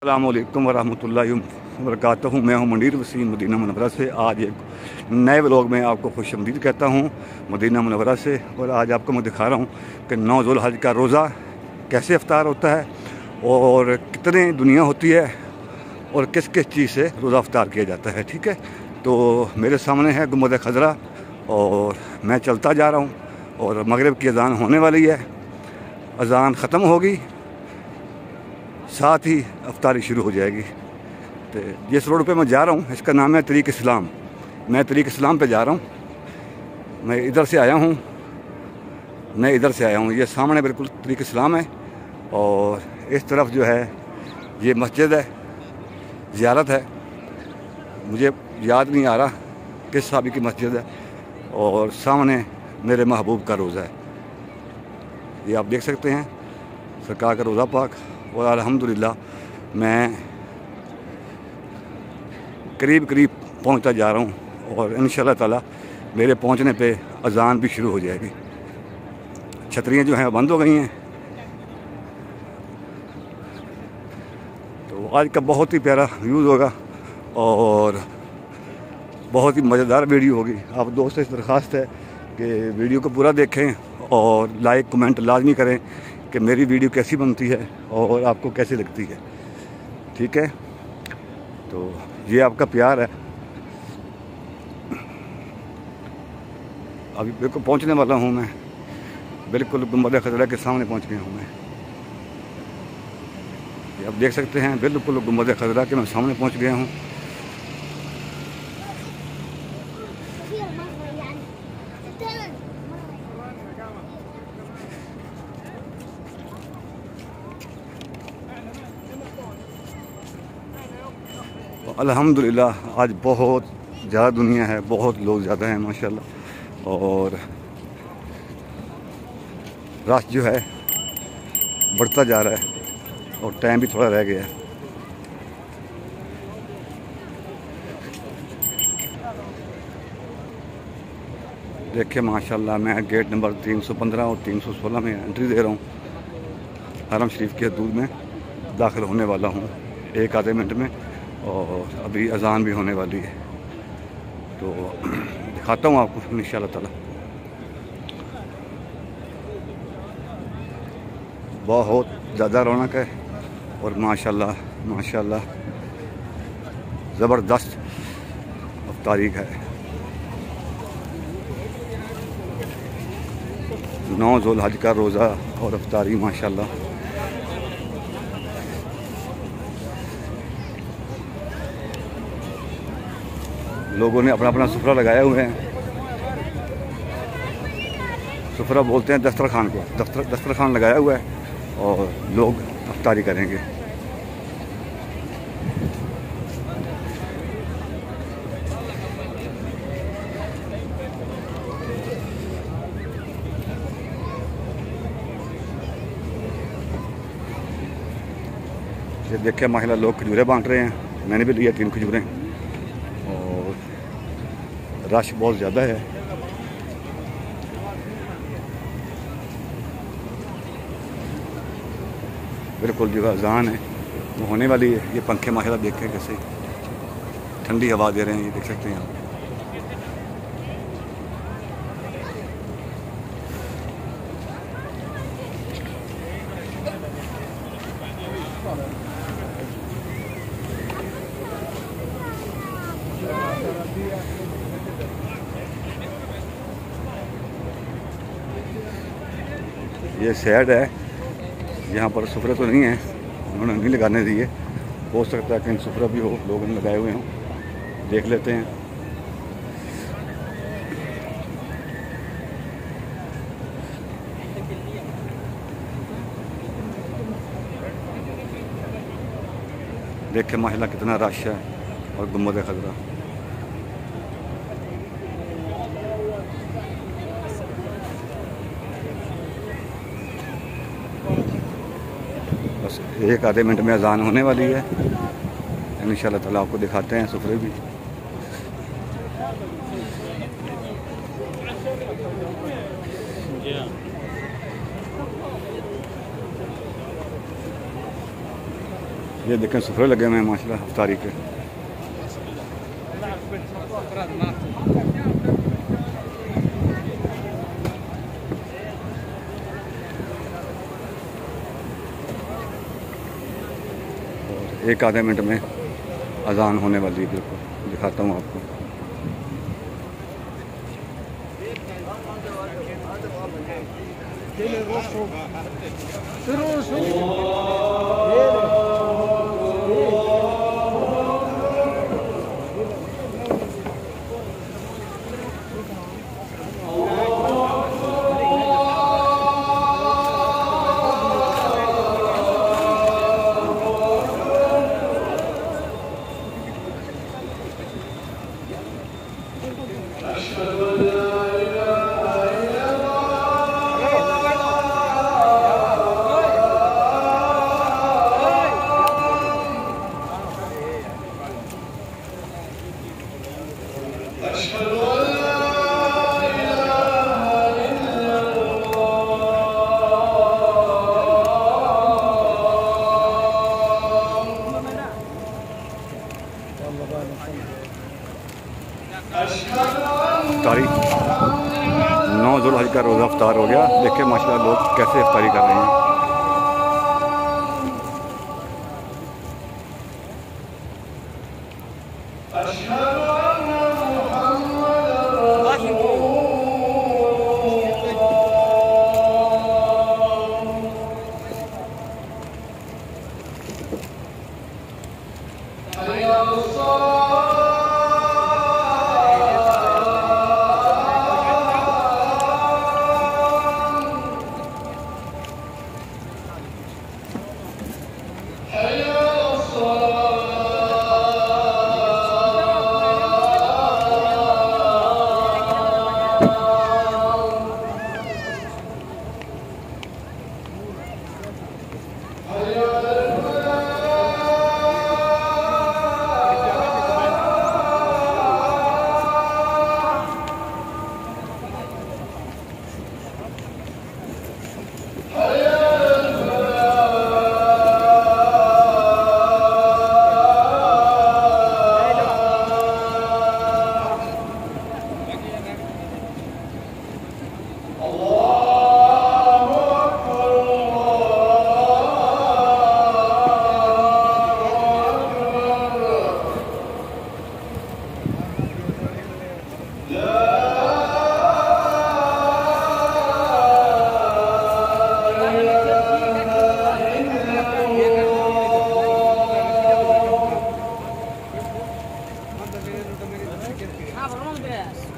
अस्सलामु अलैकुम वरहमतुल्लाहि वबरकातुहू। मैं हूं मुनीर वसीम मदीना मुनव्वरा से। आज एक नए व्लॉग में आपको खुशआमदीद कहता हूं मदीना मुनव्वरा से। और आज आपको मैं दिखा रहा हूं कि 9 ज़ुल्हज का रोज़ा कैसे इफ्तार होता है और कितनी दुनिया होती है और किस किस चीज़ से रोज़ा इफ्तार किया जाता है। ठीक है, तो मेरे सामने है गुंबद खजरा और मैं चलता जा रहा हूँ और मगरिब की अज़ान होने वाली है। अज़ान ख़त्म होगी, साथ ही अफ्तारी शुरू हो जाएगी। तो जिस रोड पे मैं जा रहा हूँ इसका नाम है तरीक़ इस्लाम। मैं तरीक़ इस्लाम पे जा रहा हूँ। मैं इधर से आया हूँ, ये सामने बिल्कुल तरीक़ इस्लाम है और इस तरफ जो है ये मस्जिद है, ज़ियारत है। मुझे याद नहीं आ रहा किस साहब की मस्जिद है। और सामने मेरे महबूब का रोज़ा है, ये आप देख सकते हैं, सरकार का रोज़ा पाक। और अल्हम्दुलिल्लाह मैं करीब पहुंचता जा रहा हूं और इंशाअल्लाह ताला मेरे पहुंचने पे अज़ान भी शुरू हो जाएगी। छतरियां जो हैं बंद हो गई हैं। तो आज का बहुत ही प्यारा व्यूज़ होगा और बहुत ही मज़ेदार वीडियो होगी। आप दोस्तों से दरख्वास्त है कि वीडियो को पूरा देखें और लाइक कमेंट लाजमी करें कि मेरी वीडियो कैसी बनती है और आपको कैसी लगती है। ठीक है, तो ये आपका प्यार है। अभी बिल्कुल पहुंचने वाला हूं मैं, बिल्कुल गुंबद खजरा के सामने पहुंच गया हूं मैं। ये आप देख सकते हैं, बिल्कुल गुंबद खजरा के मैं सामने पहुंच गया हूं। अल्हम्दुलिल्लाह आज बहुत ज़्यादा दुनिया है, बहुत लोग ज़्यादा हैं माशाल्लाह। और रश जो है बढ़ता जा रहा है और टाइम भी थोड़ा रह गया है। देखिए माशाल्लाह मैं गेट नंबर 315 और 316 में एंट्री दे रहा हूँ। हरम शरीफ के हदूद में दाखिल होने वाला हूँ एक आधे मिनट में और अभी अज़ान भी होने वाली है। तो दिखाता हूँ आपको इंशाअल्लाह ताला। बहुत ज़्यादा रौनक है और माशाल्लाह ज़बरदस्त तारीख है। 9 ज़ुल्हज का रोज़ा और अफ्तारी माशाल्लाह। लोगों ने अपना अपना सुफरा लगाए हुए हैं। सुफरा बोलते हैं दस्तरखान को, दस्तरखान लगाया हुआ है और लोग अफ्तारी करेंगे। ये देखिए माशाल्लाह लोग खजूरें बांट रहे हैं। मैंने भी लिया 3 खजूरें और रश बहुत ज़्यादा है। बिल्कुल जो अज़ान है वो होने वाली है। ये पंखे माशाल्लाह देखें कैसे ठंडी हवा दे रहे हैं, ये देख सकते हैं आप। ये शेड है, यहाँ पर सुफरे तो नहीं है, उन्होंने नहीं लगाने दिए। हो सकता है कहीं सुफरा भी हो, लोगों ने लगाए हुए हों, देख लेते हैं। देखें माशाल्लाह कितना रश है और गुंबद खजरा। बस एक आधे मिनट में अज़ान होने वाली है। इंशाअल्लाह ताला आपको दिखाते हैं सुफरे भी। ये देखें सुफरे लगे हुए हैं माशाल्लाह इफ्तारी के। और 1 आधे मिनट में अजान होने वाली है, बिल्कुल दिखाता हूँ आपको। इफ्तारी 9 ज़ुल्हज का रोज़ा इफ्तार हो गया। देखिए माशाल्लाह लोग कैसे इफ्तारी कर रहे हैं। Ah, vamos ver.